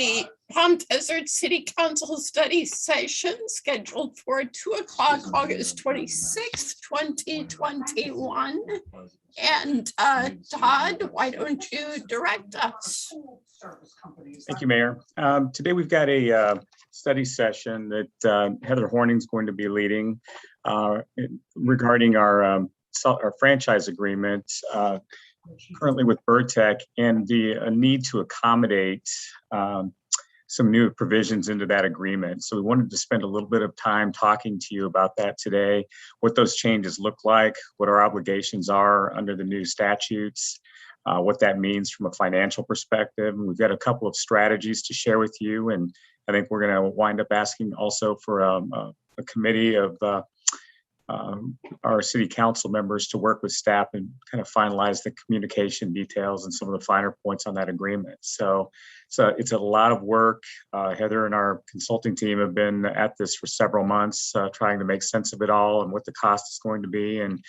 the Palm Desert City Council study session scheduled for 2:00, August 26th, 2021. And Todd, why don't you direct us? Thank you, Mayor. Today we've got a study session that Heather Horning is going to be leading regarding our franchise agreement currently with Burtech and the need to accommodate some new provisions into that agreement. So we wanted to spend a little bit of time talking to you about that today, what those changes look like, what our obligations are under the new statutes, what that means from a financial perspective. And we've got a couple of strategies to share with you. And I think we're going to wind up asking also for a committee of our city council members to work with staff and kind of finalize the communication details and some of the finer points on that agreement. So it's a lot of work. Heather and our consulting team have been at this for several months, trying to make sense of it all and what the cost is going to be. And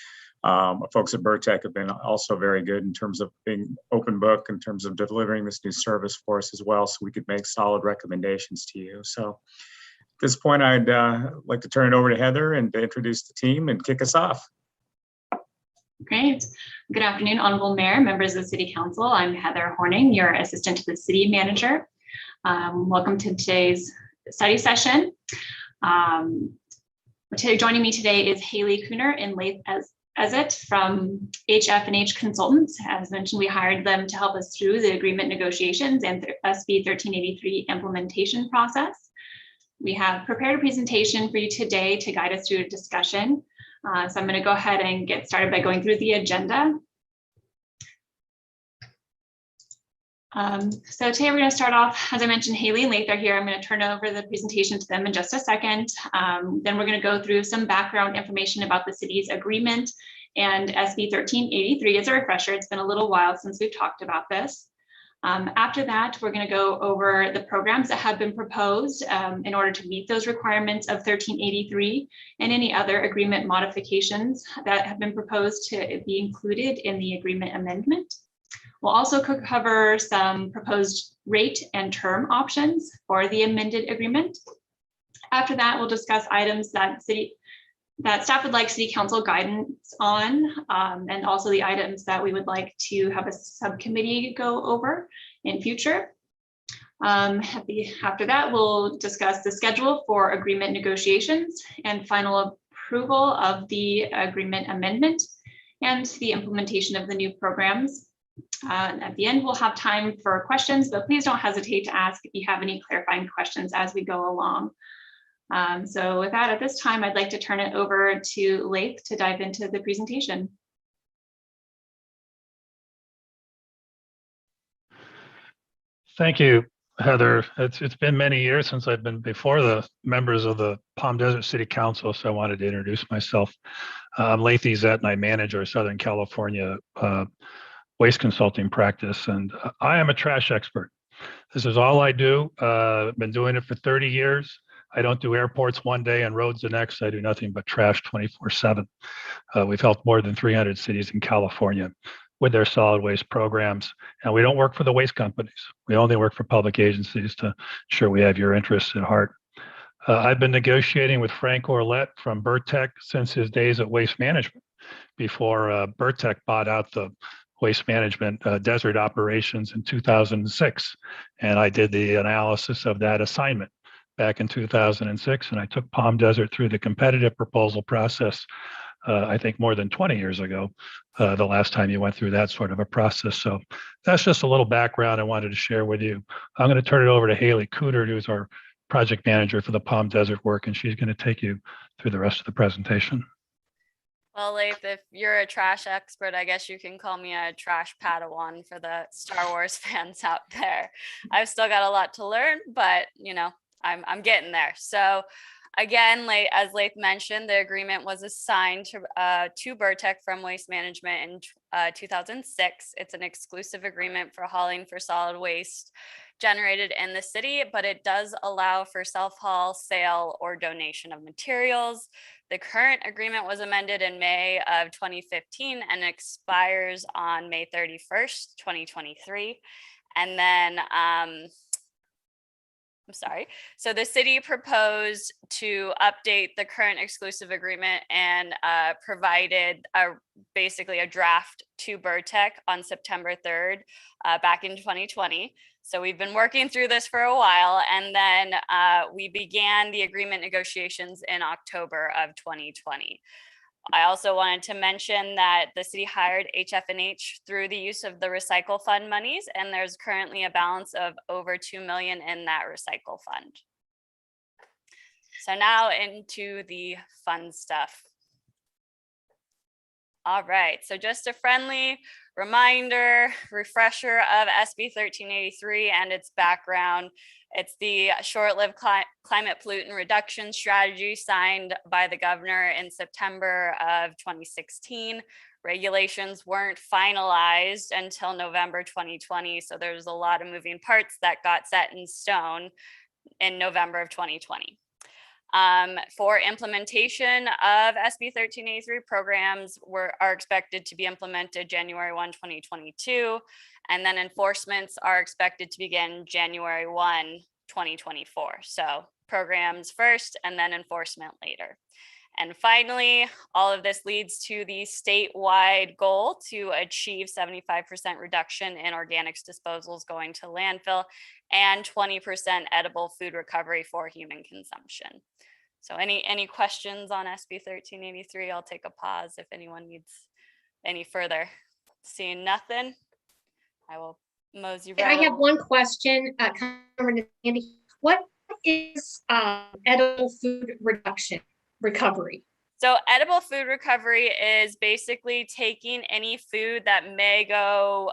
folks at Burtech have been also very good in terms of being open book in terms of delivering this new service for us as well, so we could make solid recommendations to you. So at this point, I'd like to turn it over to Heather and to introduce the team and kick us off. Great. Good afternoon, Honorable Mayor, members of the City Council. I'm Heather Horning, your assistant to the City Manager. Welcome to today's study session. Joining me today is Haley Cooner and Laith Ezet from HF&H Consultants. As mentioned, we hired them to help us through the agreement negotiations and SB 1383 implementation process. We have prepared a presentation for you today to guide us through a discussion. So I'm going to go ahead and get started by going through the agenda. So today we're going to start off, as I mentioned, Haley and Laith are here. I'm going to turn over the presentation to them in just a second. Then we're going to go through some background information about the city's agreement and SB 1383 as a refresher. It's been a little while since we've talked about this. After that, we're going to go over the programs that have been proposed in order to meet those requirements of 1383 and any other agreement modifications that have been proposed to be included in the agreement amendment. We'll also cover some proposed rate and term options for the amended agreement. After that, we'll discuss items that staff would like City Council guidance on, and also the items that we would like to have a subcommittee go over in future. After that, we'll discuss the schedule for agreement negotiations and final approval of the agreement amendment and the implementation of the new programs. At the end, we'll have time for questions, but please don't hesitate to ask if you have any clarifying questions as we go along. So with that, at this time, I'd like to turn it over to Laith to dive into the presentation. Thank you, Heather. It's been many years since I've been before the members of the Palm Desert City Council, so I wanted to introduce myself. I'm Laith Ezet, and I manage our Southern California waste consulting practice, and I am a trash expert. This is all I do. I've been doing it for 30 years. I don't do airports one day and roads the next. I do nothing but trash 24/7. We've helped more than 300 cities in California with their solid waste programs. And we don't work for the waste companies. We only work for public agencies to ensure we have your interests at heart. I've been negotiating with Frank Orlett from Burtech since his days at Waste Management, before Burtech bought out the Waste Management desert operations in 2006. And I did the analysis of that assignment back in 2006. And I took Palm Desert through the competitive proposal process, I think more than 20 years ago, the last time you went through that sort of a process. So that's just a little background I wanted to share with you. I'm going to turn it over to Haley Cooter, who's our project manager for the Palm Desert work, and she's going to take you through the rest of the presentation. Well, Laith, if you're a trash expert, I guess you can call me a trash Padawan for the Star Wars fans out there. I've still got a lot to learn, but you know, I'm getting there. So again, as Laith mentioned, the agreement was assigned to Burtech from Waste Management in 2006. It's an exclusive agreement for hauling for solid waste generated in the city, but it does allow for self-haul, sale, or donation of materials. The current agreement was amended in May of 2015 and expires on May 31st, 2023. And then I'm sorry. So the city proposed to update the current exclusive agreement and provided basically a draft to Burtech on September 3rd back in 2020. So we've been working through this for a while, and then we began the agreement negotiations in October of 2020. I also wanted to mention that the city hired HF&H through the use of the recycle fund monies, and there's currently a balance of over 2 million in that recycle fund. So now into the fun stuff. All right, so just a friendly reminder, refresher of SB 1383 and its background. It's the short-lived climate pollutant reduction strategy signed by the governor in September of 2016. Regulations weren't finalized until November 2020, so there's a lot of moving parts that got set in stone in November of 2020. For implementation of SB 1383, programs are expected to be implemented January 1, 2022, and then enforcements are expected to begin January 1, 2024. So programs first and then enforcement later. And finally, all of this leads to the statewide goal to achieve 75% reduction in organics disposals going to landfill and 20% edible food recovery for human consumption. So any questions on SB 1383? I'll take a pause if anyone needs any further. Seeing nothing, I will mosey right. I have one question, Cameron and Andy. What is edible food recovery? So edible food recovery is basically taking any food that may go,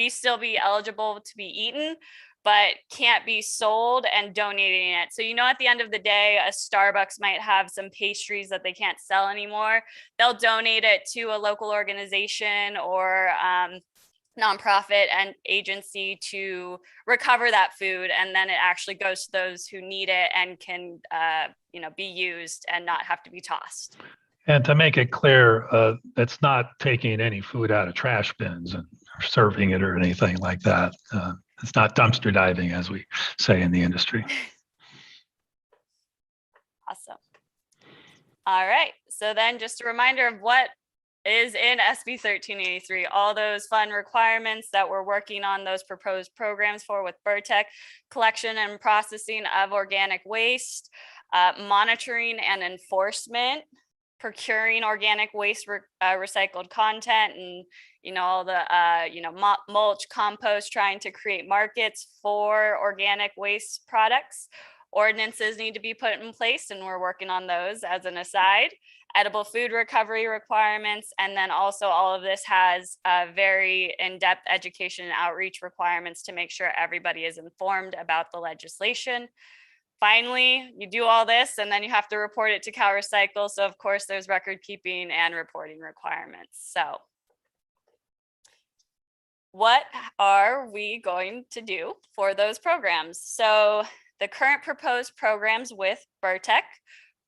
still be eligible to be eaten, but can't be sold, and donating it. So, at the end of the day, a Starbucks might have some pastries that they can't sell anymore. They'll donate it to a local organization or nonprofit and agency to recover that food, and then it actually goes to those who need it and can be used and not have to be tossed. And to make it clear, it's not taking any food out of trash bins and serving it or anything like that. It's not dumpster diving, as we say in the industry. Awesome. All right. So then just a reminder of what is in SB 1383, all those fun requirements that we're working on those proposed programs for with Burtech: collection and processing of organic waste, monitoring and enforcement, procuring organic waste recycled content, and all the mulch, compost, trying to create markets for organic waste products. Ordinances need to be put in place, and we're working on those as an aside. Edible food recovery requirements, and then also all of this has very in-depth education and outreach requirements to make sure everybody is informed about the legislation. Finally, you do all this and then you have to report it to CalRecycle. So of course there's record keeping and reporting requirements. So what are we going to do for those programs? So the current proposed programs with Burtech: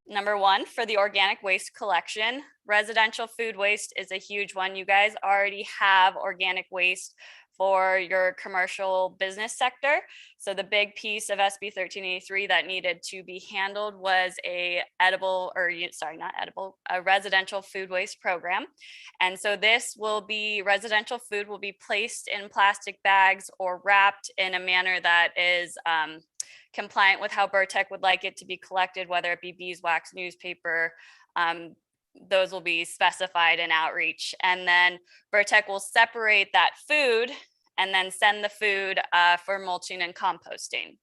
number one, for the organic waste collection. Residential food waste is a huge one. You guys already have organic waste for your commercial business sector. So the big piece of SB 1383 that needed to be handled was a residential food waste program. And so residential food will be placed in plastic bags or wrapped in a manner that is compliant with how Burtech would like it to be collected, whether it be beeswax, newspaper. Those will be specified in outreach. And then Burtech will separate that food and then send the food for mulching and composting.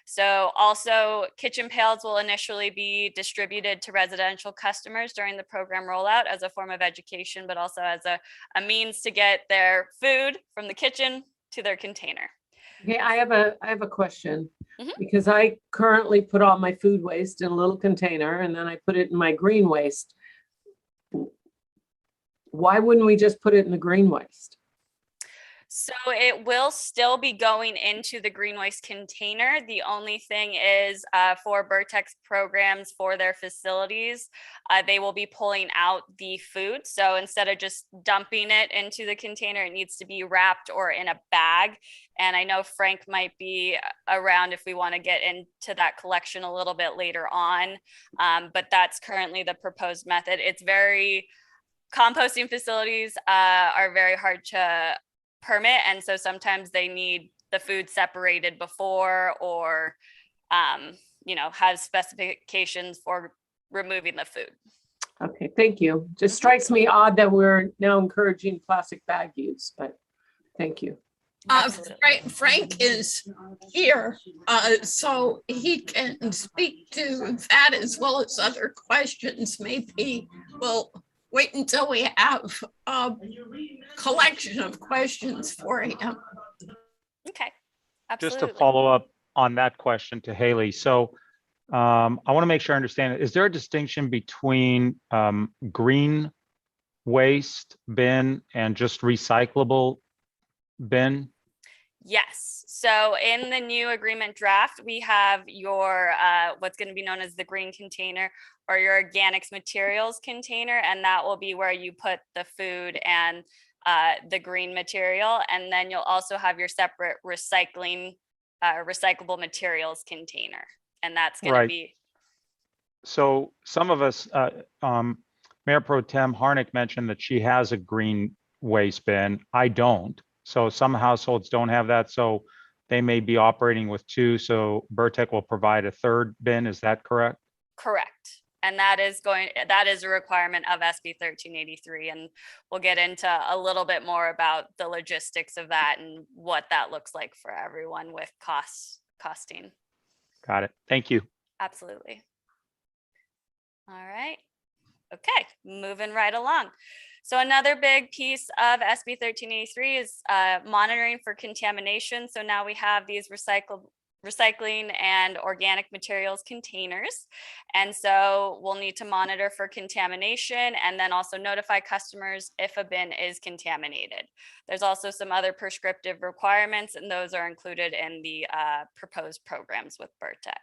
So also kitchen pails will initially be distributed to residential customers during the program rollout as a form of education, but also as a means to get their food from the kitchen to their container. Okay, I have a question. Mhm. Because I currently put all my food waste in a little container and then I put it in my green waste. Why wouldn't we just put it in the green waste? So it will still be going into the green waste container. The only thing is for Vertex programs for their facilities, they will be pulling out the food. So instead of just dumping it into the container, it needs to be wrapped or in a bag. And I know Frank might be around if we want to get into that collection a little bit later on. But that's currently the proposed method. It's composting facilities are very hard to permit, and so sometimes they need the food separated before, or has specifications for removing the food. Okay, thank you. Just strikes me odd that we're now encouraging plastic bag use, but thank you. Frank is here, so he can speak to that as well as other questions. Maybe we'll wait until we have a collection of questions for him. Okay, Just absolutely. to follow up on that question to Haley. So I want to make sure I understand it. Is there a distinction between green waste bin and just recyclable bin? Yes. So in the new agreement draft, we have your what's going to be known as the green container or your organics materials container, and that will be where you put the food and the green material. And then you'll also have your separate recyclable materials container, and that's going to be. So some of us, Mayor Pro Tem Harnick mentioned that she has a green waste bin. I don't. So some households don't have that. So they may be operating with two. So Vertec will provide a third bin. Is that correct? Correct. And that is a requirement of SB 1383. And we'll get into a little bit more about the logistics of that and what that looks like for everyone with costing. Got it. Thank you. Absolutely. All right. Okay, moving right along. So another big piece of SB 1383 is monitoring for contamination. So now we have these recycling and organic materials containers. And so we'll need to monitor for contamination and then also notify customers if a bin is contaminated. There's also some other prescriptive requirements, and those are included in the proposed programs with Vertec.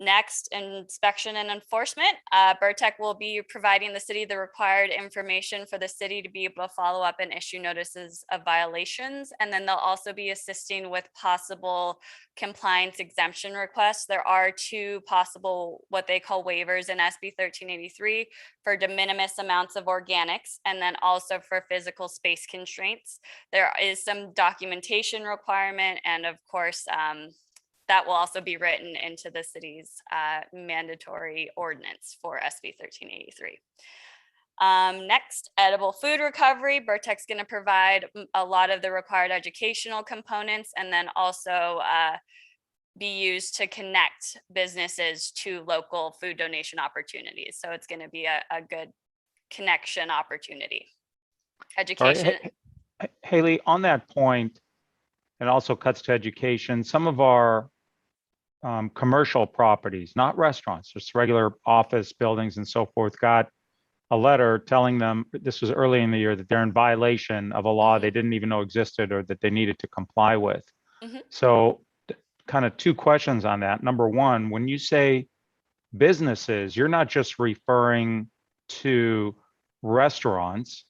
Next, inspection and enforcement. Vertec will be providing the city the required information for the city to be able to follow up and issue notices of violations. And then they'll also be assisting with possible compliance exemption requests. There are two possible, what they call waivers in SB 1383 for de minimis amounts of organics, and then also for physical space constraints. There is some documentation requirement, and of course, that will also be written into the city's mandatory ordinance for SB 1383. Next, edible food recovery. Vertec's going to provide a lot of the required educational components, and then also be used to connect businesses to local food donation opportunities. So it's going to be a good connection opportunity. Education. Right. Haley, on that point, it also cuts to education. Some of our commercial properties, not restaurants, just regular office buildings and so forth, got a letter telling them, this was early in the year, that they're in violation of a law they didn't even know existed or that they needed to comply with. So kind of two questions on that. Number one, when you say businesses, you're not just referring to restaurants,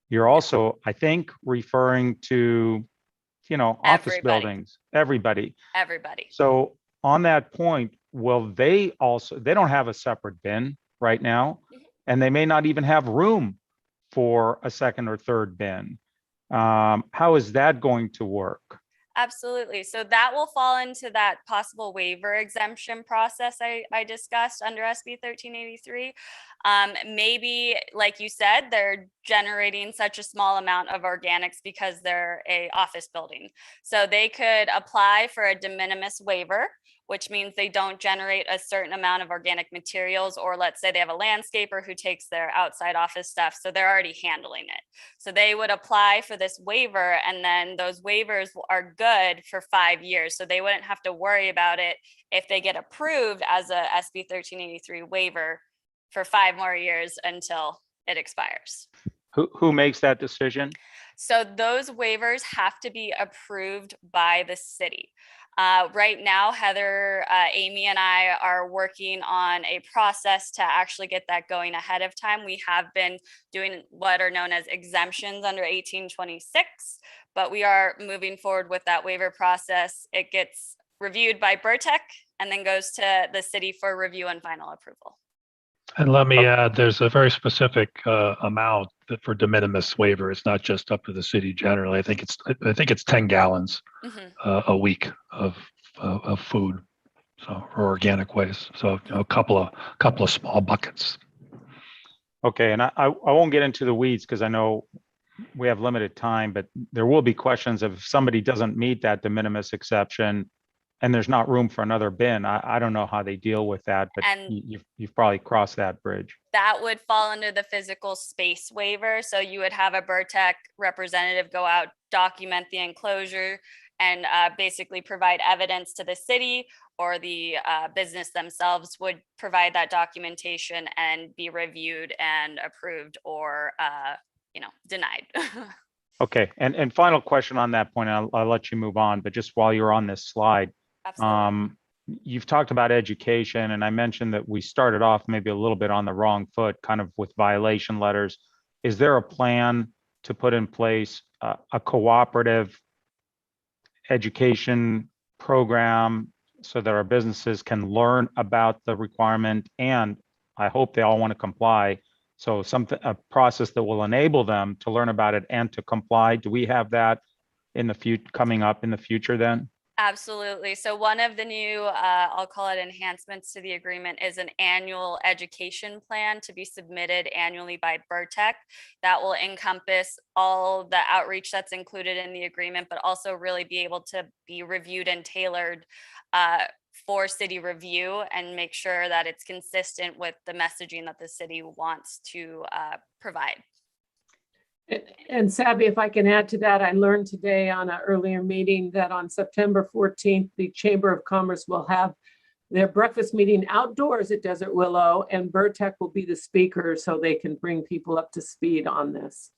you're also, I think, referring to, office buildings, everybody. So on that point, they don't have a separate bin right now, and they may not even have room for a second or third bin. How is that going to work? Absolutely. So that will fall into that possible waiver exemption process I discussed under SB 1383. Maybe, like you said, they're generating such a small amount of organics because they're a office building. So they could apply for a de minimis waiver, which means they don't generate a certain amount of organic materials, or let's say they have a landscaper who takes their outside office stuff, so they're already handling it. So they would apply for this waiver, and then those waivers are good for 5 years. So they wouldn't have to worry about it if they get approved as a SB 1383 waiver for 5 more years until it expires. Who makes that decision? So those waivers have to be approved by the city. Right now, Heather, Amy, and I are working on a process to actually get that going ahead of time. We have been doing what are known as exemptions under 1826, but we are moving forward with that waiver process. It gets reviewed by Burtech and then goes to the city for review and final approval. And let me add, there's a very specific amount that for de minimis waiver. It's not just up to the city generally. I think it's 10 gallons a week of food, so for organic waste. So a couple of small buckets. Okay, and I won't get into the weeds because I know we have limited time, but there will be questions of if somebody doesn't meet that de minimis exception and there's not room for another bin. I don't know how they deal with that, but And you've probably crossed that bridge. that would fall under the physical space waiver. So you would have a Burtech representative go out, document the enclosure, and basically provide evidence to the city, or the business themselves would provide that documentation and be reviewed and approved or denied. Okay, and final question on that point, and I'll let you move on, but just while you're on this slide, Absolutely. you've talked about education, and I mentioned that we started off maybe a little bit on the wrong foot, kind of with violation letters. Is there a plan to put in place a cooperative education program so that our businesses can learn about the requirement, and I hope they all want to comply? So a process that will enable them to learn about it and to comply. Do we have that in the future, coming up in the future then? Absolutely. So one of the new, I'll call it enhancements to the agreement, is an annual education plan to be submitted annually by Burtech. That will encompass all the outreach that's included in the agreement, but also really be able to be reviewed and tailored for city review and make sure that it's consistent with the messaging that the city wants to provide. And Sabby, if I can add to that, I learned today on an earlier meeting that on September 14th, the Chamber of Commerce will have their breakfast meeting outdoors at Desert Willow, and Burtech will be the speaker so they can bring people up to speed on this.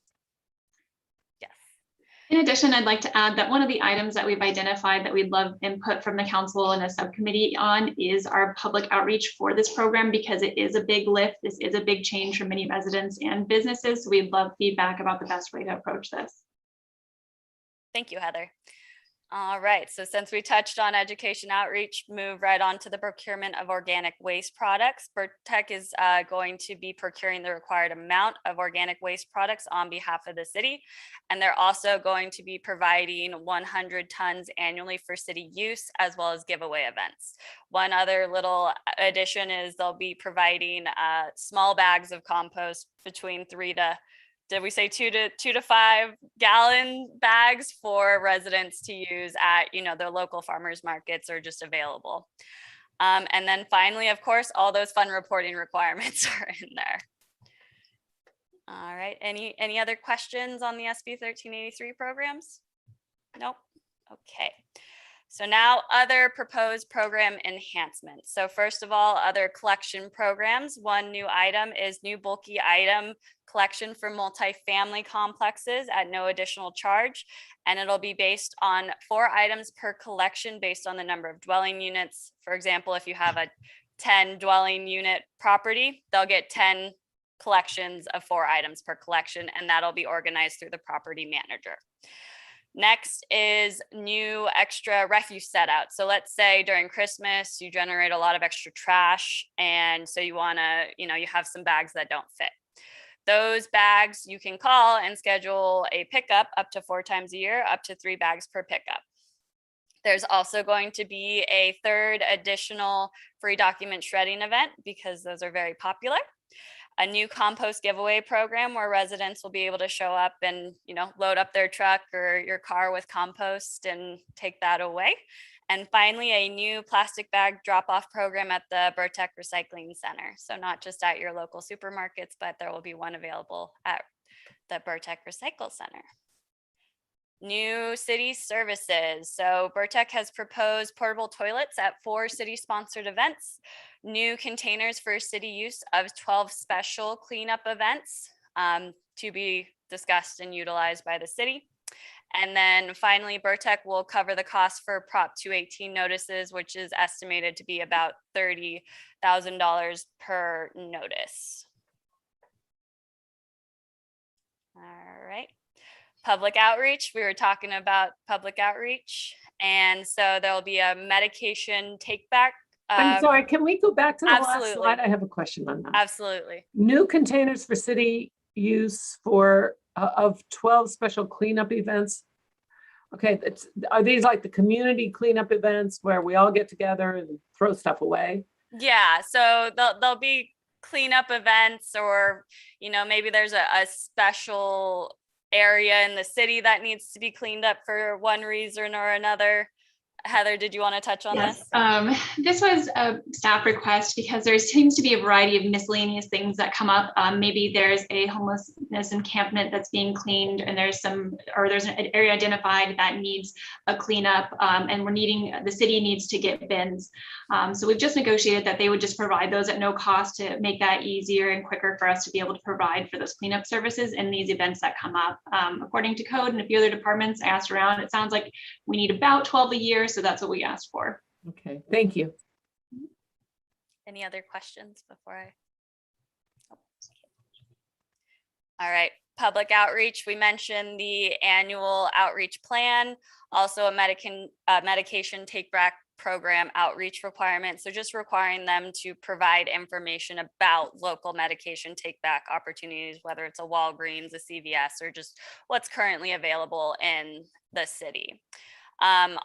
In addition, I'd like to add that one of the items that we've identified that we'd love input from the council and a subcommittee on is our public outreach for this program, because it is a big lift. This is a big change for many residents and businesses. So we'd love feedback about the best way to approach this. Thank you, Heather. All right, so since we touched on education outreach, move right on to the procurement of organic waste products. Burtech is going to be procuring the required amount of organic waste products on behalf of the city. And they're also going to be providing 100 tons annually for city use, as well as giveaway events. One other little addition is they'll be providing small bags of compost between 2 to 5 gallon bags for residents to use at their local farmers markets or just available. And then finally, of course, all those fun reporting requirements are in there. All right, any other questions on the SB 1383 programs? Nope. Okay. So now other proposed program enhancements. So first of all, other collection programs. One new item is new bulky item collection for multifamily complexes at no additional charge. And it'll be based on 4 items per collection based on the number of dwelling units. For example, if you have a 10 dwelling unit property, they'll get 10 collections of 4 items per collection, and that'll be organized through the property manager. Next is new extra refuse set out. So let's say during Christmas, you generate a lot of extra trash. And so you want to, you have some bags that don't fit. Those bags you can call and schedule a pickup up to 4 times a year, up to 3 bags per pickup. There's also going to be a 3rd additional free document shredding event because those are very popular. A new compost giveaway program where residents will be able to show up and, load up their truck or your car with compost and take that away. And finally, a new plastic bag drop-off program at the Burtech Recycling Center. So not just at your local supermarkets, but there will be one available at the Burtech Recycle Center. New city services. So Burtech has proposed portable toilets at 4 city-sponsored events, new containers for city use of 12 special cleanup events to be discussed and utilized by the city. And then finally, Burtech will cover the cost for Prop 218 notices, which is estimated to be about $30,000 per notice. All right. Public outreach, we were talking about public outreach. And so there'll be a medication take back. I'm sorry, can we go back to the last absolutely. slide? I have a question on that. Absolutely. New containers for city use for, of 12 special cleanup events. Okay, are these like the community cleanup events where we all get together and throw stuff away? Yeah, so there'll be cleanup events, or, you know, maybe there's a special area in the city that needs to be cleaned up for one reason or another. Heather, did you want to touch on this? This was a staff request because there seems to be a variety of miscellaneous things that come up. Maybe there's a homelessness encampment that's being cleaned, and there's an area identified that needs a cleanup, and the city needs to get bins. So we've just negotiated that they would just provide those at no cost to make that easier and quicker for us to be able to provide for those cleanup services in these events that come up. According to code and a few other departments, I asked around, it sounds like we need about 12 a year. So that's what we asked for. Okay, thank you. Any other questions before I? All right, public outreach. We mentioned the annual outreach plan, also a medication take back program outreach requirement. So just requiring them to provide information about local medication take back opportunities, whether it's a Walgreens, a CVS, or just what's currently available in the city.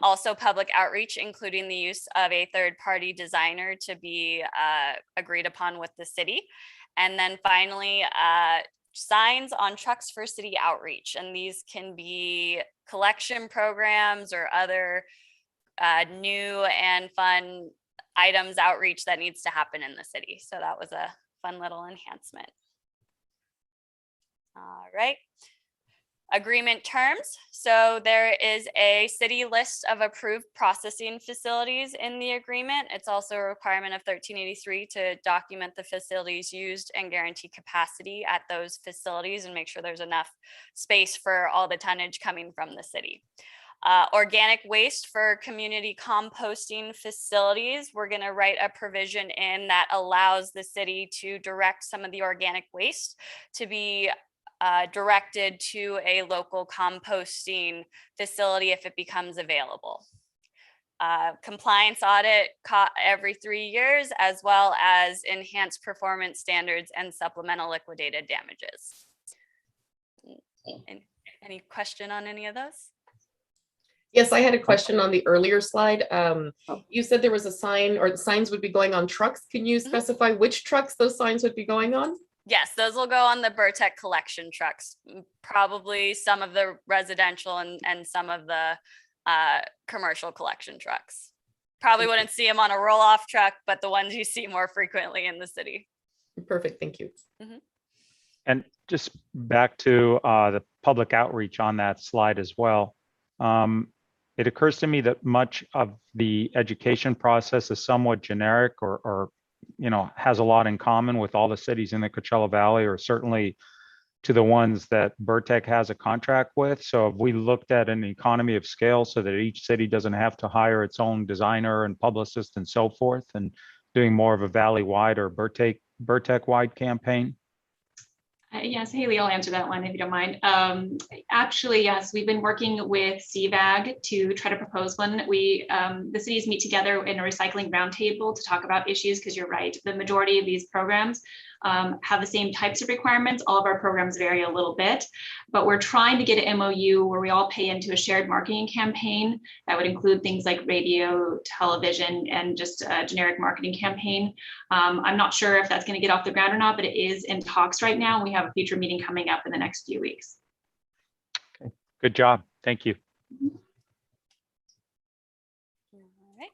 Also public outreach, including the use of a third-party designer to be agreed upon with the city. And then finally, signs on trucks for city outreach. And these can be collection programs or other new and fun items outreach that needs to happen in the city. So that was a fun little enhancement. All right. Agreement terms. So there is a city list of approved processing facilities in the agreement. It's also a requirement of 1383 to document the facilities used and guarantee capacity at those facilities and make sure there's enough space for all the tonnage coming from the city. Organic waste for community composting facilities. We're going to write a provision in that allows the city to direct some of the organic waste to be directed to a local composting facility if it becomes available. Compliance audit every 3 years, as well as enhanced performance standards and supplemental liquidated damages. Any question on any of those? Yes, I had a question on the earlier slide. You said there was a sign, or the signs would be going on trucks. Can you specify which trucks those signs would be going on? Yes, those will go on the Burtech collection trucks, probably some of the residential and some of the commercial collection trucks. Probably wouldn't see them on a roll-off truck, but the ones you see more frequently in the city. Perfect, thank you. And just back to the public outreach on that slide as well. It occurs to me that much of the education process is somewhat generic or you know, has a lot in common with all the cities in the Coachella Valley, or certainly to the ones that Burtech has a contract with. So if we looked at an economy of scale so that each city doesn't have to hire its own designer and publicist and so forth, and doing more of a valley-wide or Burtech-wide campaign? Yes, Haley, I'll answer that one if you don't mind. Actually, yes, we've been working with CVAG to try to propose one. The cities meet together in a recycling roundtable to talk about issues, because you're right, the majority of these programs have the same types of requirements. All of our programs vary a little bit, but we're trying to get an MOU where we all pay into a shared marketing campaign that would include things like radio, television, and just a generic marketing campaign. I'm not sure if that's going to get off the ground or not, but it is in talks right now. We have a future meeting coming up in the next few weeks. Okay, good job. Thank you.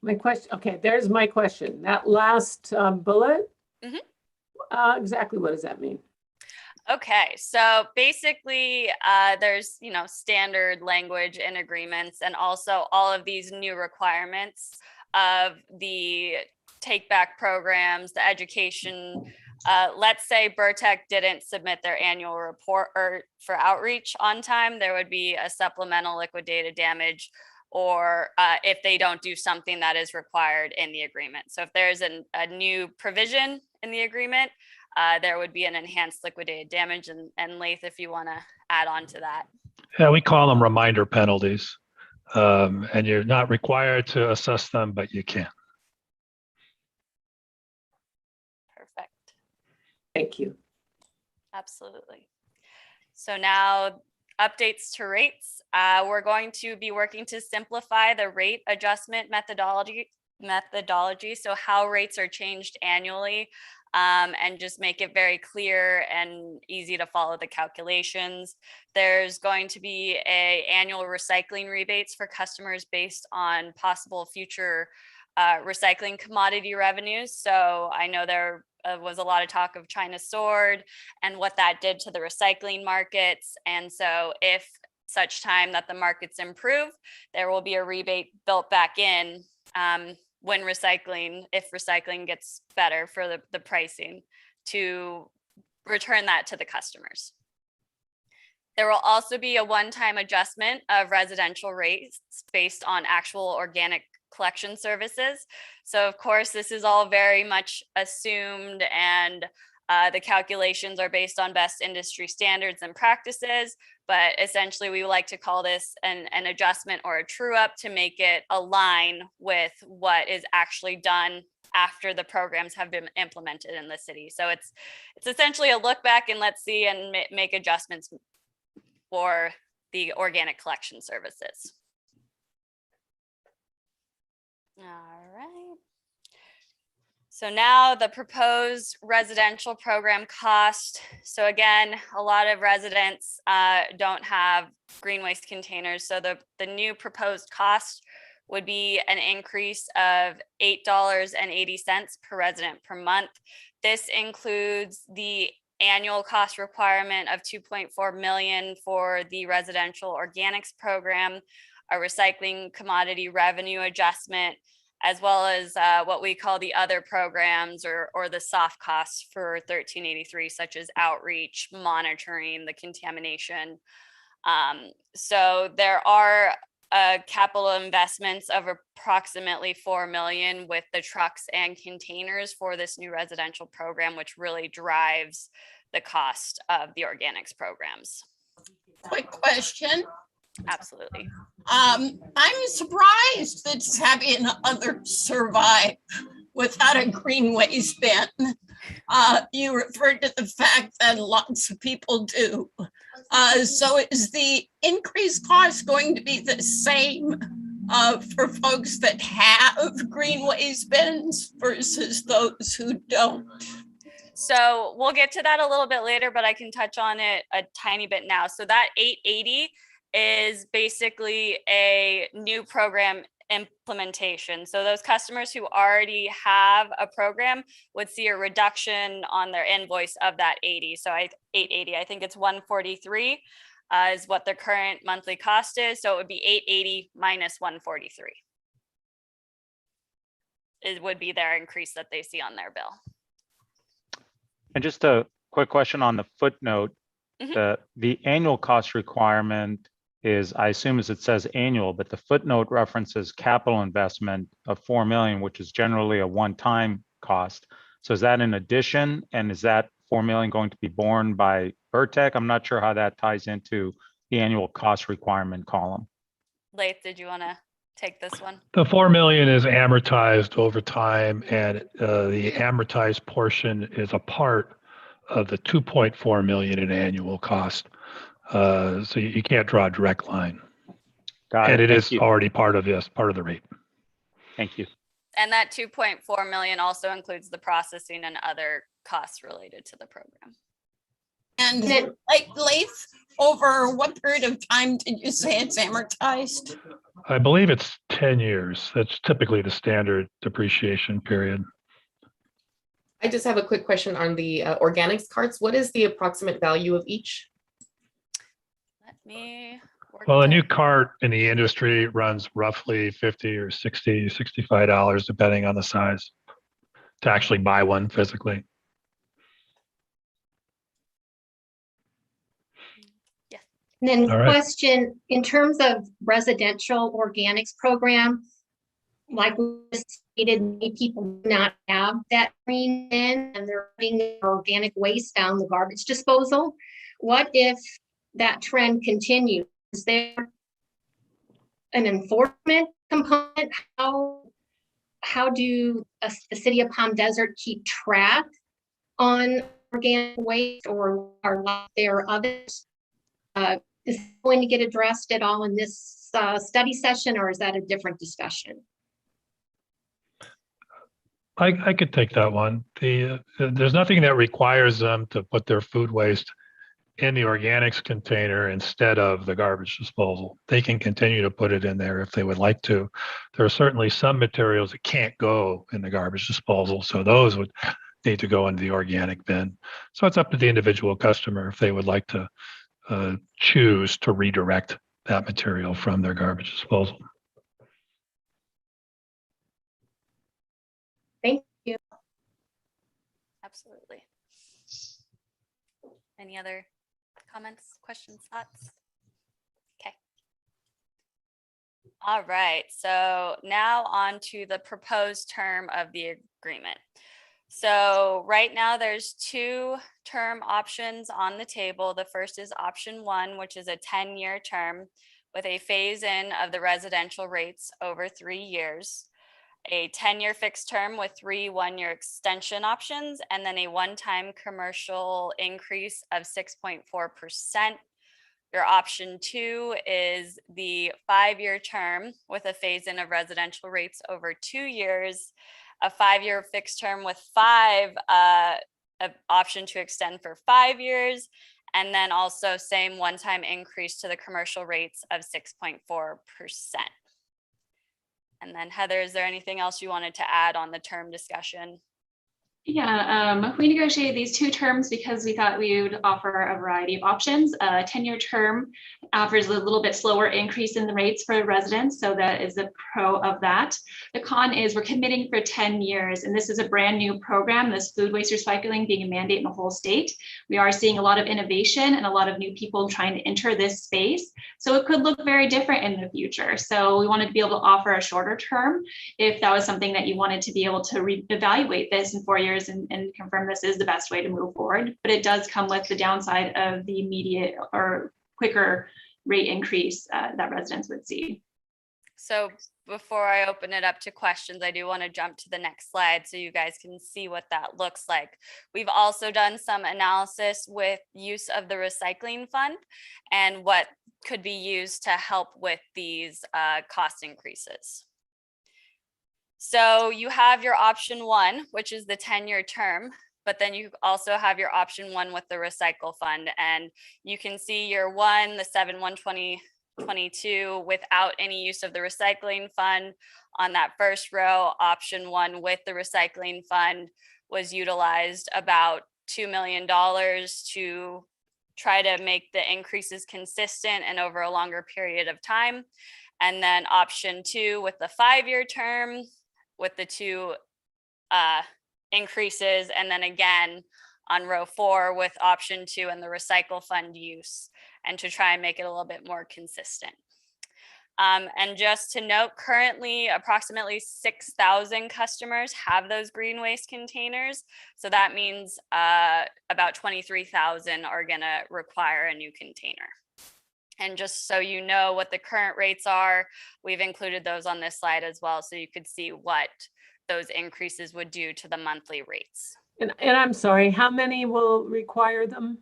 My question, okay, there's my question. That last bullet, exactly what does that mean? Okay, so basically there's, you know, standard language in agreements, and also all of these new requirements of the take back programs, the education let's say Burtech didn't submit their annual report or for outreach on time, there would be a supplemental liquidated damage, or if they don't do something that is required in the agreement. So if there's a new provision in the agreement, there would be an enhanced liquidated damage. And Lath, if you want to add on to that. Yeah, we call them reminder penalties. And you're not required to assess them, but you can. Perfect. Thank you. Absolutely. So now updates to rates. We're going to be working to simplify the rate adjustment methodology. So how rates are changed annually, and just make it very clear and easy to follow the calculations. There's going to be an annual recycling rebates for customers based on possible future recycling commodity revenues. So I know there was a lot of talk of China sword and what that did to the recycling markets. And so if such time that the markets improve, there will be a rebate built back in when if recycling gets better for the pricing, to return that to the customers. There will also be a one-time adjustment of residential rates based on actual organic collection services. So of course, this is all very much assumed, and the calculations are based on best industry standards and practices, but essentially we like to call this an adjustment or a true up to make it align with what is actually done after the programs have been implemented in the city. So it's essentially a look back and let's see and make adjustments for the organic collection services. All right. So now the proposed residential program cost. So again, a lot of residents don't have green waste containers. So the new proposed cost would be an increase of $8.80 per resident per month. This includes the annual cost requirement of $2.4 million for the residential organics program, a recycling commodity revenue adjustment, as well as what we call the other programs or the soft costs for 1383, such as outreach, monitoring, the contamination. So there are capital investments of approximately $4 million with the trucks and containers for this new residential program, which really drives the cost of the organics programs. Quick question. Absolutely. I'm surprised that Savvy and others survive without a green waste bin. You referred to the fact that lots of people do. So is the increased cost going to be the same for folks that have green waste bins versus those who don't? So we'll get to that a little bit later, but I can touch on it a tiny bit now. So that 880 is basically a new program implementation. So those customers who already have a program would see a reduction on their invoice of that 80. So 880, I think it's 143 is what their current monthly cost is. So it would be 880 minus 143. It would be their increase that they see on their bill. And just a quick question on the footnote, the annual cost requirement is, I assume as it says annual, but the footnote references capital investment of 4 million, which is generally a one-time cost. So is that in addition? And is that 4 million going to be borne by Burtech? I'm not sure how that ties into the annual cost requirement column. Lath, did you want to take this one? The 4 million is amortized over time, and the amortized portion is a part of the 2.4 million in annual cost. So you can't draw a direct line. Got and it. it is already part of the rate. Thank you. And that 2.4 million also includes the processing and other costs related to the program. And like Lath, over what period of time did you say it's amortized? I believe it's 10 years. That's typically the standard depreciation period. I just have a quick question on the organics carts. What is the approximate value of each? Let me work Well, a that. new cart in the industry runs roughly $50 or $60, $65, depending on the size, to actually buy one physically. And then All right. question, in terms of residential organics program, like we just stated, many people do not have that green bin and they're putting their organic waste down the garbage disposal. What if that trend continues? Is there an enforcement component? How do the city of Palm Desert keep track on organic waste, or are there others? Is it going to get addressed at all in this study session, or is that a different discussion? I could take that one. There's nothing that requires them to put their food waste in the organics container instead of the garbage disposal. They can continue to put it in there if they would like to. There are certainly some materials that can't go in the garbage disposal, so those would need to go into the organic bin. So it's up to the individual customer if they would like to choose to redirect that material from their garbage disposal. Thank you. Absolutely. Any other comments, questions, thoughts? Okay. All right, so now on to the proposed term of the agreement. So right now there's 2 term options on the table. The first is option 1, which is a 10-year term with a phase-in of the residential rates over 3 years, a 10-year fixed term with 3 one-year extension options, and then a one-time commercial increase of 6.4%. Your option 2 is the 5-year term with a phase-in of residential rates over 2 years, a 5-year fixed term with 5 option to extend for 5 years, and then also same one-time increase to the commercial rates of 6.4%. And then Heather, is there anything else you wanted to add on the term discussion? Yeah, we negotiated these 2 terms because we thought we would offer a variety of options. A 10-year term offers a little bit slower increase in the rates for residents, so that is the pro of that. The con is we're committing for 10 years, and this is a brand new program, this food waste recycling being a mandate in the whole state. We are seeing a lot of innovation and a lot of new people trying to enter this space, so it could look very different in the future. So we wanted to be able to offer a shorter term if that was something that you wanted to be able to reevaluate this in 4 years and confirm this is the best way to move forward. But it does come with the downside of the immediate or quicker rate increase that residents would see. So before I open it up to questions, I do want to jump to the next slide so you guys can see what that looks like. We've also done some analysis with use of the recycling fund and what could be used to help with these cost increases. So you have your option 1, which is the 10-year term, but then you also have your option 1 with the recycle fund. And you can see your 1, the 7/1/2022 without any use of the recycling fund. On that first row, option 1 with the recycling fund was utilized about $2 million to try to make the increases consistent and over a longer period of time. And then option 2 with the 5-year term, with the 2 increases, and then again on row 4 with option 2 and the recycle fund use, and to try and make it a little bit more consistent. And just to note, currently approximately 6,000 customers have those green waste containers. So that means about 23,000 are gonna require a new container. And just so you know what the current rates are, we've included those on this slide as well, so you could see what those increases would do to the monthly rates. And I'm sorry, how many will require them?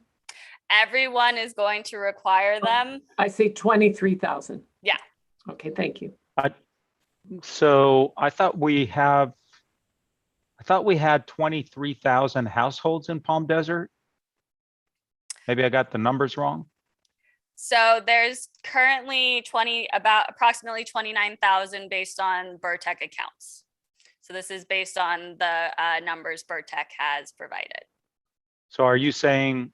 Everyone is going to require them. I see 23,000. Yeah. Okay, thank you. So I thought we had 23,000 households in Palm Desert. Maybe I got the numbers wrong. So there's currently approximately 29,000 based on Burtech accounts. So this is based on the numbers Burtech has provided. So are you saying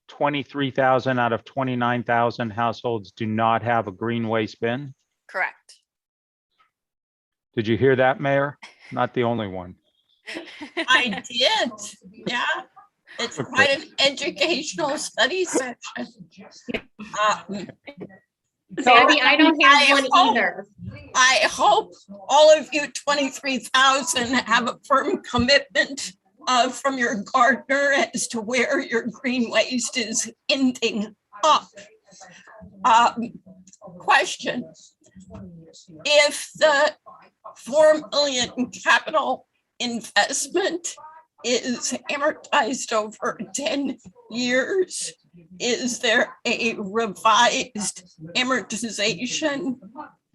23,000 out of 29,000 households do not have a green waste bin? Correct. Did you hear that, Mayor? Not the only one. I did, yeah. It's Okay. quite an educational study session. Abby, I don't have I one hope- either. I hope all of you 23,000 have a firm commitment from your gardener as to where your green waste is ending up. Question: if the 4 million capital investment is amortized over 10 years, is there a revised amortization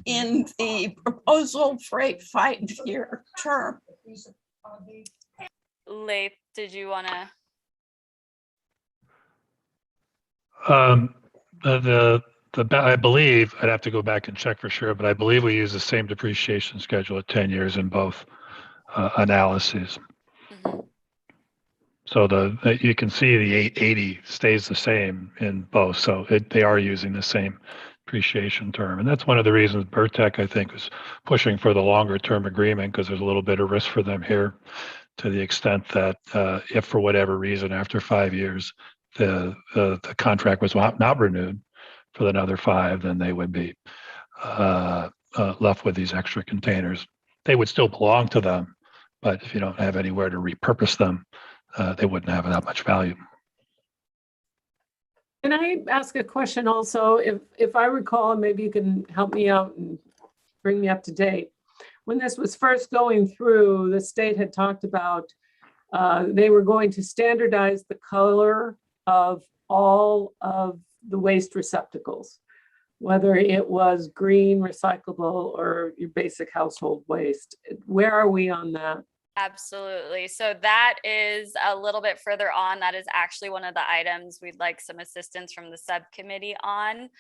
in the proposal for a 5-year term? Leif, did you want to? I believe, I'd have to go back and check for sure, but I believe we use the same depreciation schedule at 10 years in both analyses. So you can see the 880 stays the same in both. So they are using the same depreciation term. And that's one of the reasons Burtech, I think, was pushing for the longer term agreement, because there's a little bit of risk for them here, to the extent that if for whatever reason after 5 years the contract was not renewed for another 5, then they would be left with these extra containers. They would still belong to them, but if you don't have anywhere to repurpose them, they wouldn't have that much value. Can I ask a question also? If I recall, and maybe you can help me out and bring me up to date. When this was first going through, the state had talked about they were going to standardize the color of all of the waste receptacles, whether it was green, recyclable, or your basic household waste. Where are we on that? Absolutely. So that is a little bit further on. That is actually one of the items we'd like some assistance from the subcommittee on.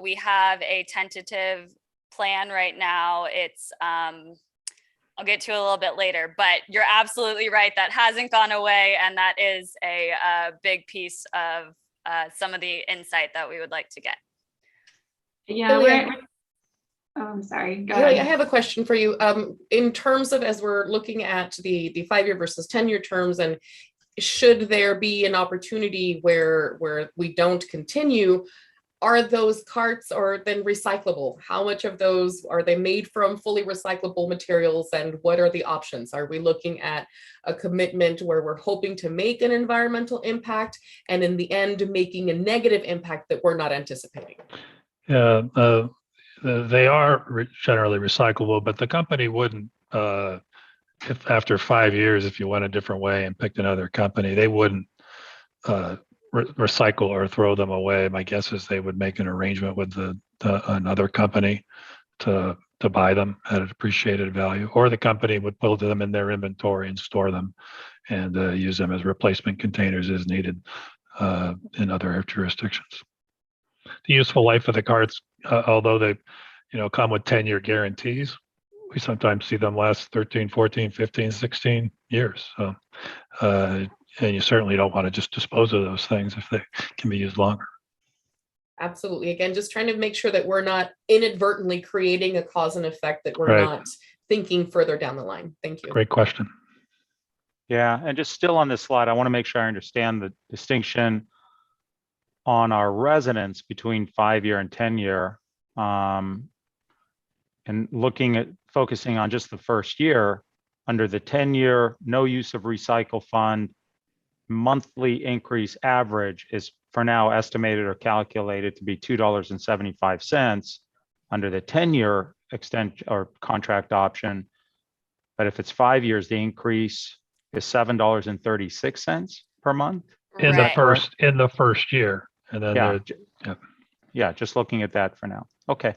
We have a tentative plan right now. It's I'll get to a little bit later, but you're absolutely right. That hasn't gone away, and that is a big piece of some of the insight that we would like to get. Yeah, I'm sorry. Go ahead. I have a question for you. In terms of, as we're looking at the 5-year versus 10-year terms, and should there be an opportunity where we don't continue, are those carts or then recyclable? How much of those are they made from fully recyclable materials, and what are the options? Are we looking at a commitment where we're hoping to make an environmental impact and in the end making a negative impact that we're not anticipating? Yeah, they are generally recyclable, but the company wouldn't, if after 5 years, if you went a different way and picked another company, they wouldn't recycle or throw them away. My guess is they would make an arrangement with another company to buy them at a depreciated value, or the company would put them in their inventory and store them and use them as replacement containers as needed in other jurisdictions. The useful life of the carts, although they come with 10-year guarantees, we sometimes see them last 13, 14, 15, 16 years. So, and you certainly don't want to just dispose of those things if they can be used longer. Absolutely. Again, just trying to make sure that we're not inadvertently creating a cause and effect that we're not thinking further down the line. Thank you. Great question. Yeah, and just still on this slide, I want to make sure I understand the distinction on our residents between 5-year and 10-year, and looking at focusing on just the first year. Under the 10-year, no use of recycle fund, monthly increase average is for now estimated or calculated to be $2.75 under the 10-year extent or contract option. But if it's 5 years, the increase is $7.36 per month In the first year, and then yeah, just looking at that for now. Okay.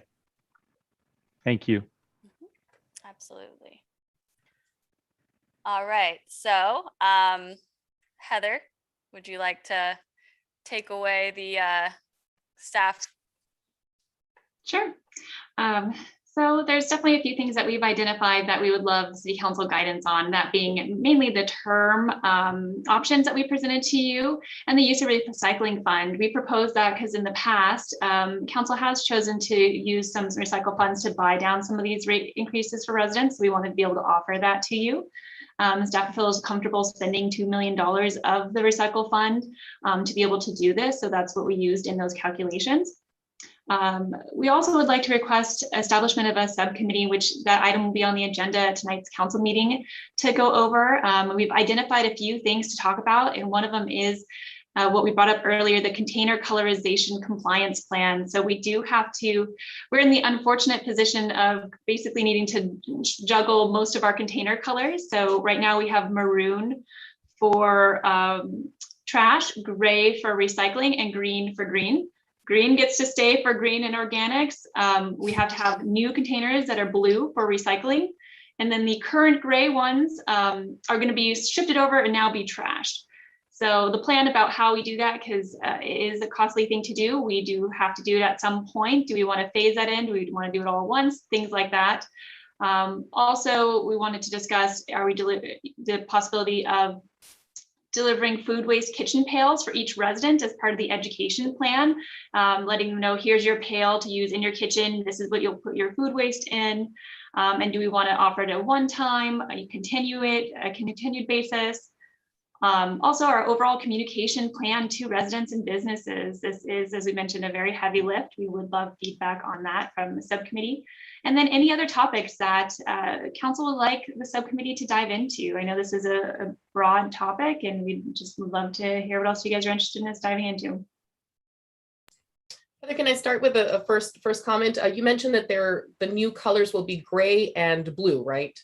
Thank you. Absolutely. All right. So, Heather, would you like to take away the staff? Sure. So there's definitely a few things that we've identified that we would love City Council guidance on, that being mainly the term options that we presented to you and the use of recycling fund. We proposed that because in the past, Council has chosen to use some recycle funds to buy down some of these rate increases for residents. We wanted to be able to offer that to you. Staff feels comfortable spending $2 million of the recycle fund to be able to do this. So that's what we used in those calculations. We also would like to request establishment of a subcommittee, which that item will be on the agenda at tonight's council meeting to go over. We've identified a few things to talk about, and one of them is what we brought up earlier, the container colorization compliance plan. So we do have to, we're in the unfortunate position of basically needing to juggle most of our container colors. So right now we have maroon for trash, gray for recycling, and green for green. Green gets to stay for green and organics. We have to have new containers that are blue for recycling. And then the current gray ones are going to be shifted over and now be trashed. So the plan about how we do that, because it is a costly thing to do, we do have to do it at some point. Do we want to phase that in? Do we want to do it all at once? Things like that. Also, we wanted to discuss, the possibility of delivering food waste kitchen pails for each resident as part of the education plan, letting them know, here's your pail to use in your kitchen. This is what you'll put your food waste in. And do we want to offer it at one time? You continue it, a continued basis. Also, our overall communication plan to residents and businesses. This is, as we mentioned, a very heavy lift. We would love feedback on that from the subcommittee. And then any other topics that council would like the subcommittee to dive into. I know this is a broad topic, and we'd just love to hear what else you guys are interested in us diving into. Heather, can I start with a first comment? You mentioned that the new colors will be gray and blue, right?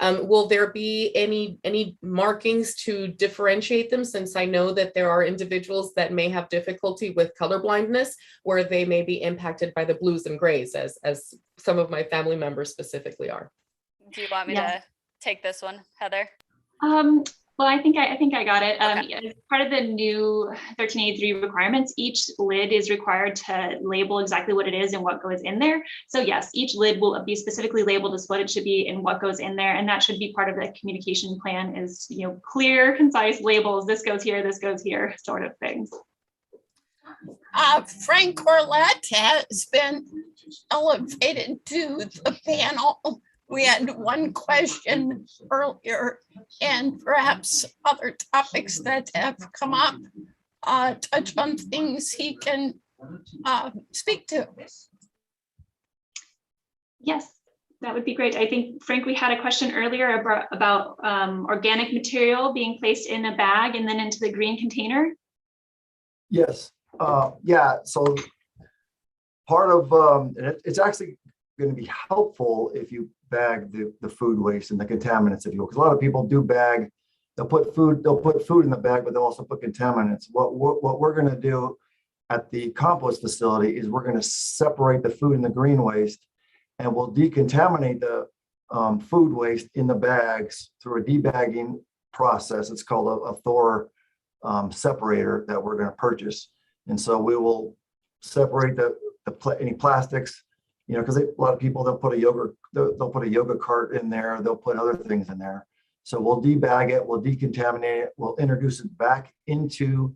Will there be any markings to differentiate them, since I know that there are individuals that may have difficulty with color blindness, where they may be impacted by the blues and grays, as some of my family members specifically are? Do you want me to take this one, Heather? Well, I think I got it. As part of the new 1383 requirements, each lid is required to label exactly what it is and what goes in there. So yes, each lid will be specifically labeled as what it should be and what goes in there. And that should be part of the communication plan, is, you know, clear, concise labels. This goes here, sort of things. Frank Corlett has been elevated to the panel. We had one question earlier, and perhaps other topics that have come up touch on things he can speak to. Yes, that would be great. I think, Frank, we had a question earlier about organic material being placed in a bag and then into the green container. Yes. Yeah. So part of it's actually going to be helpful if you bag the food waste and the contaminants, if you will, because a lot of people do bag. They'll put food in the bag, but they'll also put contaminants. What we're going to do at the compost facility is we're going to separate the food and the green waste, and we'll decontaminate the food waste in the bags through a debagging process. It's called a Thor separator that we're going to purchase. And so we will separate any plastics, you know, because a lot of people, they'll put a yoga cart in there, they'll put other things in there. So we'll debag it, we'll decontaminate it, we'll introduce it back into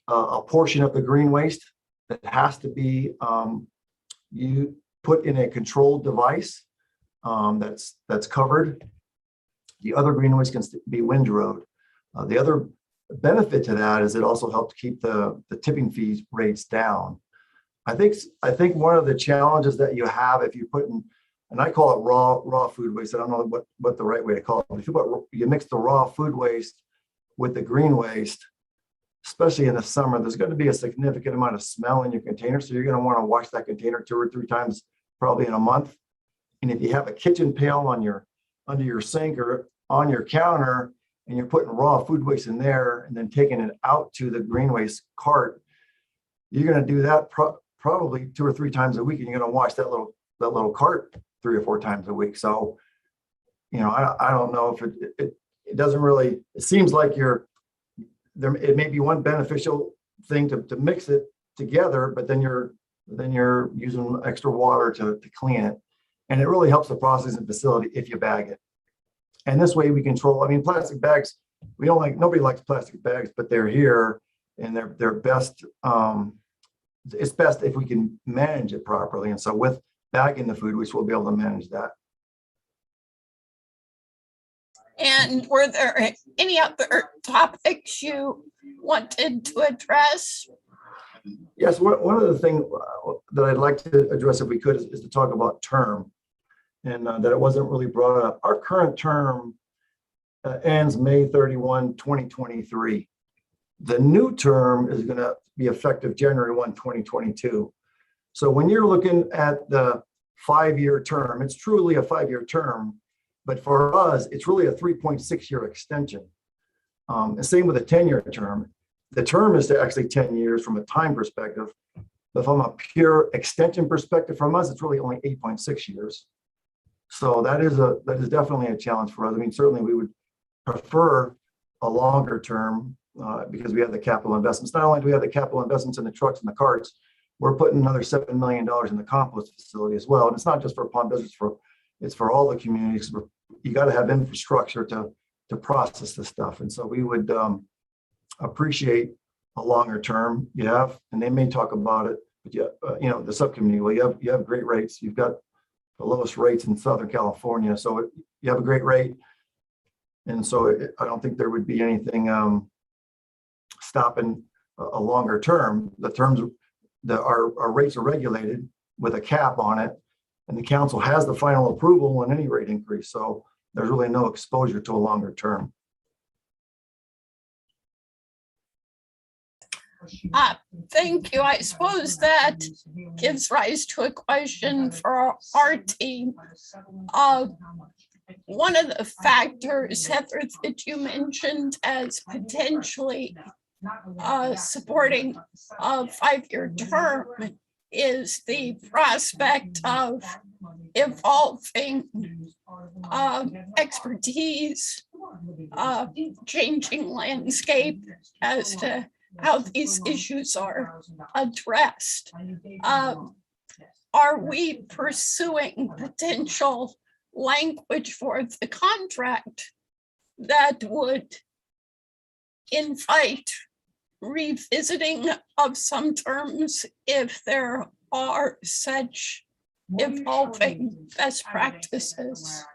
a portion of the green waste that has to be you put in a controlled device that's covered. The other green waste can be windrowed. The other benefit to that is it also helps keep the tipping fees rates down. I think one of the challenges that you have if you put in, and I call it raw food waste. I don't know what the right way to call it. But if you mix the raw food waste with the green waste, especially in the summer, there's going to be a significant amount of smell in your container. So you're going to want to wash that container 2 or 3 times, probably in a month. And if you have a kitchen pail under your sink or on your counter, and you're putting raw food waste in there and then taking it out to the green waste cart, you're going to do that probably 2 or 3 times a week, and you're going to wash that little cart 3 or 4 times a week. So, you know, I don't know if it doesn't really, it seems like it may be one beneficial thing to mix it together, but then you're using extra water to clean it. And it really helps the processing facility if you bag it. And this way we control, I mean, plastic bags, nobody likes plastic bags, but they're here and they're best, it's best if we can manage it properly. And so with bagging the food waste, we'll be able to manage that. And were there any other topics you wanted to address? Yes, one of the things that I'd like to address if we could is to talk about term, and that it wasn't really brought up. Our current term ends May 31, 2023. The new term is going to be effective January 1, 2022. So when you're looking at the 5-year term, it's truly a 5-year term, but for us, it's really a 3.6-year extension. And same with a 10-year term. The term is actually 10 years from a time perspective, but from a pure extension perspective, from us, it's really only 8.6 years. So that is definitely a challenge for us. I mean, certainly we would prefer a longer term because we have the capital investments. Not only do we have the capital investments in the trucks and the carts, we're putting another $7 million in the compost facility as well. And it's not just for Palm Desert, it's for all the communities. You got to have infrastructure to process this stuff. And so we would appreciate a longer term. You have, and they may talk about it, but you know, the subcommittee, well, you have great rates. You've got the lowest rates in Southern California. So you have a great rate. And so I don't think there would be anything stopping a longer term. The terms, our rates are regulated with a cap on it, and the council has the final approval on any rate increase. So there's really no exposure to a longer term. Thank you. I suppose that gives rise to a question for our team. One of the factors, Heather, that you mentioned as potentially supporting a 5-year term is the prospect of evolving expertise, changing landscape as to how these issues are addressed. Are we pursuing potential language for the contract that would invite revisiting of some terms if there are such evolving best practices?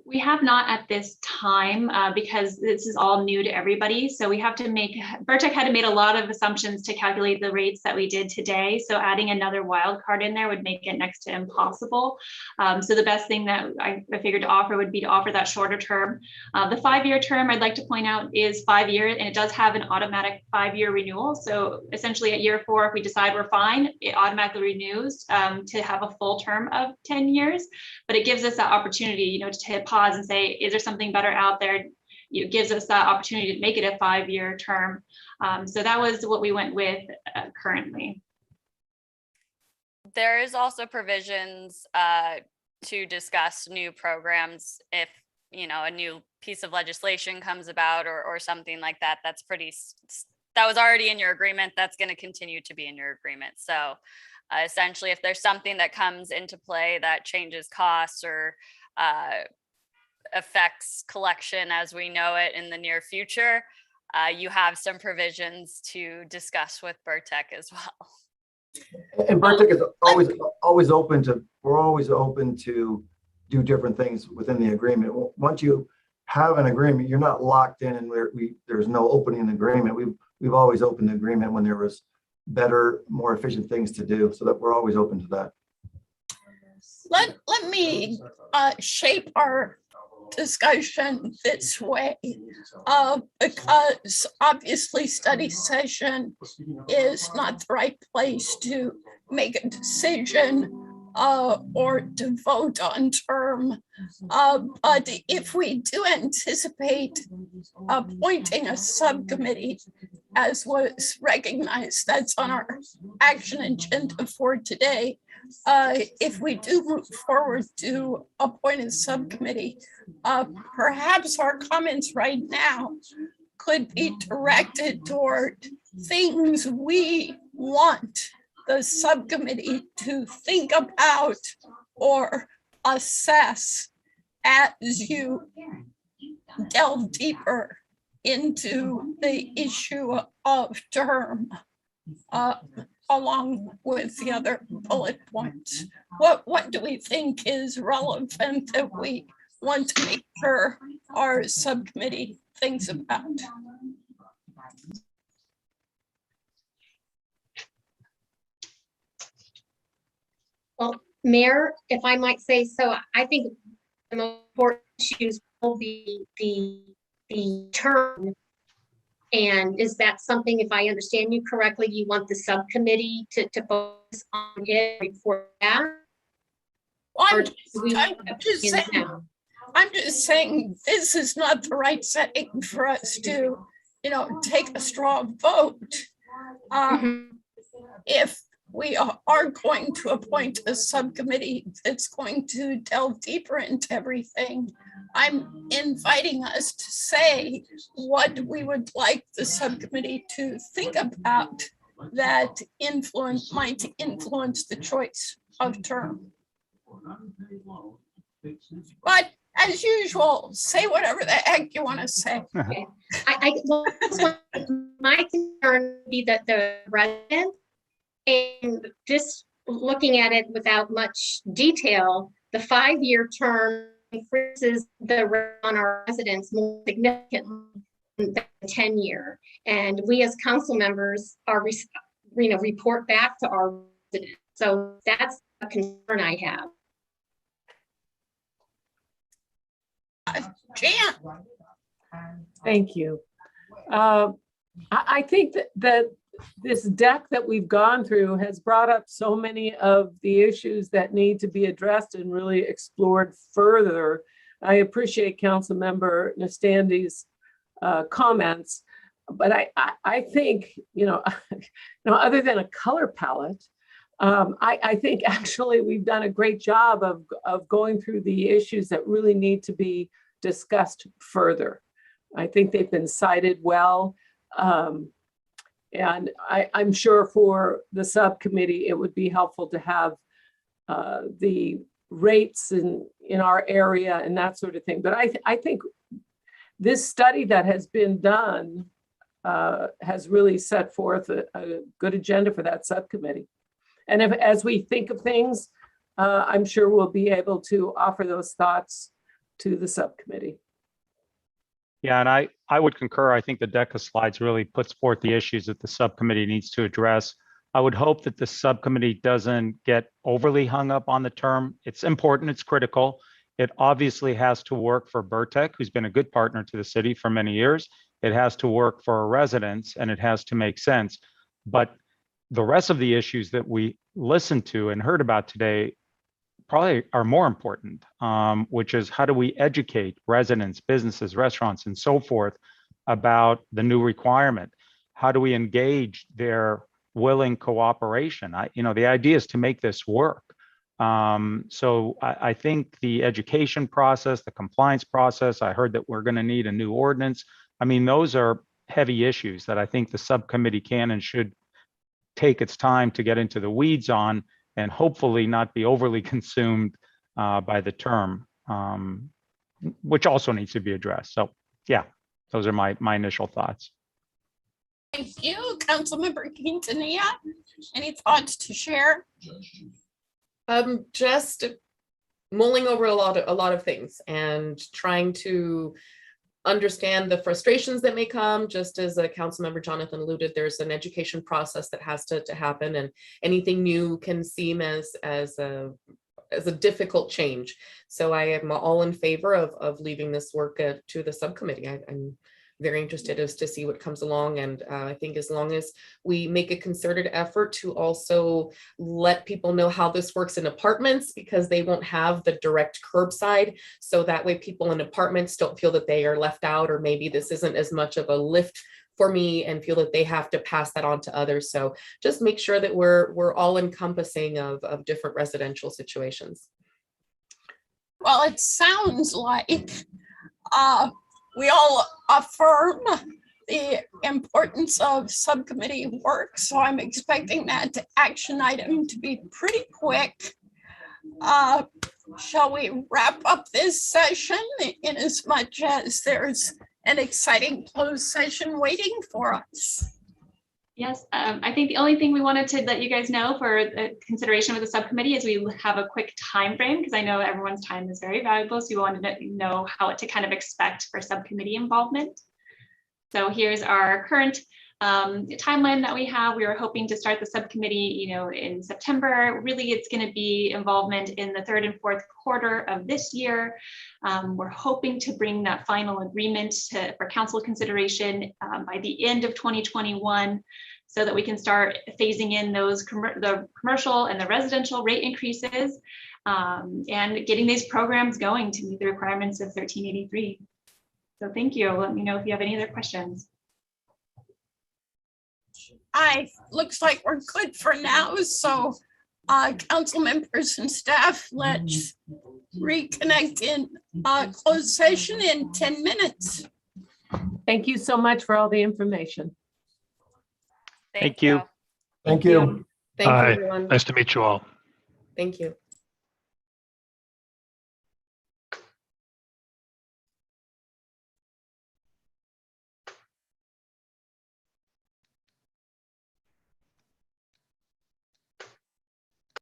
We have not at this time because this is all new to everybody. So we have to Vertec had to make a lot of assumptions to calculate the rates that we did today. So adding another wild card in there would make it next to impossible. So the best thing that I figured to offer would be to offer that shorter term. The 5-year term, I'd like to point out, is 5 years, and it does have an automatic 5-year renewal. So essentially at year 4, if we decide we're fine, it automatically renews to have a full term of 10 years. But it gives us that opportunity, you know, to hit pause and say, is there something better out there? It gives us that opportunity to make it a 5-year term. So that was what we went with currently. There is also provisions to discuss new programs if, you know, a new piece of legislation comes about or something like that. That was already in your agreement. That's going to continue to be in your agreement. So essentially, if there's something that comes into play that changes costs or affects collection as we know it in the near future, you have some provisions to discuss with Vertec as well. And Vertec is always open to, we're always open to do different things within the agreement. Once you have an agreement, you're not locked in and there's no opening in the agreement. We've always opened the agreement when there was better, more efficient things to do, so that we're always open to that. Let me shape our discussion this way, because obviously study session is not the right place to make a decision or to vote on term. But if we do anticipate appointing a subcommittee, as was recognized, that's on our action agenda for today. If we do move forward to appoint a subcommittee, perhaps our comments right now could be directed toward things we want the subcommittee to think about or assess as you delve deeper into the issue of term, along with the other bullet points. What do we think is relevant that we want to make sure our subcommittee thinks about. Well, Mayor, if I might say so, I think the most important issues will be the term. And is that something, if I understand you correctly, you want the subcommittee to focus on it, report back? Well, Or I'm do we I'm have just opinions saying, now? I'm just saying this is not the right setting for us to, take a straw vote. Mhm. If we are going to appoint a subcommittee that's going to delve deeper into everything, I'm inviting us to say what we would like the subcommittee to think about that might influence the choice of term. But as usual, say whatever the heck you want to say. Well, that's what my concern would be that the resident, and just looking at it without much detail, the 5-year term increases the rate on our residents more significantly than the 10-year. And we as council members are, report back to our residents. So that's a concern I have. Jan. Thank you. I think that this deck that we've gone through has brought up so many of the issues that need to be addressed and really explored further. I appreciate Councilmember Nastandi's comments, but I think, other than a color palette, I think actually we've done a great job of going through the issues that really need to be discussed further. I think they've been cited well. And I'm sure for the subcommittee, it would be helpful to have the rates in our area and that sort of thing. But I think this study that has been done has really set forth a good agenda for that subcommittee. And as we think of things, I'm sure we'll be able to offer those thoughts to the subcommittee. Yeah, and I would concur. I think the deck of slides really puts forth the issues that the subcommittee needs to address. I would hope that the subcommittee doesn't get overly hung up on the term. It's important, it's critical. It obviously has to work for Burtech, who's been a good partner to the city for many years. It has to work for our residents, and it has to make sense. But the rest of the issues that we listened to and heard about today probably are more important, which is how do we educate residents, businesses, restaurants, and so forth about the new requirement? How do we engage their willing cooperation? The idea is to make this work. So I think the education process, the compliance process, I heard that we're going to need a new ordinance. I mean, those are heavy issues that I think the subcommittee can and should take its time to get into the weeds on, and hopefully not be overly consumed by the term, which also needs to be addressed. So yeah, those are my initial thoughts. Thank you, Councilmember Quintanilla. Any thoughts to share? Just mulling over a lot of things and trying to understand the frustrations that may come. Just as a Councilmember Jonathan alluded, there's an education process that has to happen, and anything new can seem as a difficult change. So I am all in favor of leaving this work to the subcommittee. I'm very interested as to see what comes along. And I think as long as we make a concerted effort to also let people know how this works in apartments, because they won't have the direct curbside. So that way people in apartments don't feel that they are left out, or maybe this isn't as much of a lift for me and feel that they have to pass that on to others. So just make sure that we're all encompassing of different residential situations. Well, it sounds like we all affirm the importance of subcommittee work, so I'm expecting that action item to be pretty quick. Shall we wrap up this session in as much as there's an exciting closed session waiting for us? Yes, I think the only thing we wanted to let you guys know for consideration with the subcommittee is we have a quick time frame, because I know everyone's time is very valuable. So we wanted to know how to kind of expect for subcommittee involvement. So here's our current timeline that we have. We were hoping to start the subcommittee, in September. Really, it's going to be involvement in the third and fourth quarter of this year. We're hoping to bring that final agreement for council consideration by the end of 2021, so that we can start phasing in the commercial and the residential rate increases, and getting these programs going to meet the requirements of 1383. So thank you. Let me know if you have any other questions. Looks like we're good for now. So council members and staff, let's reconnect in closed session in 10 minutes. Thank you so much for all the information. Thank you. Thank you. Thank you, Bye. everyone. Nice to meet you all. Thank you.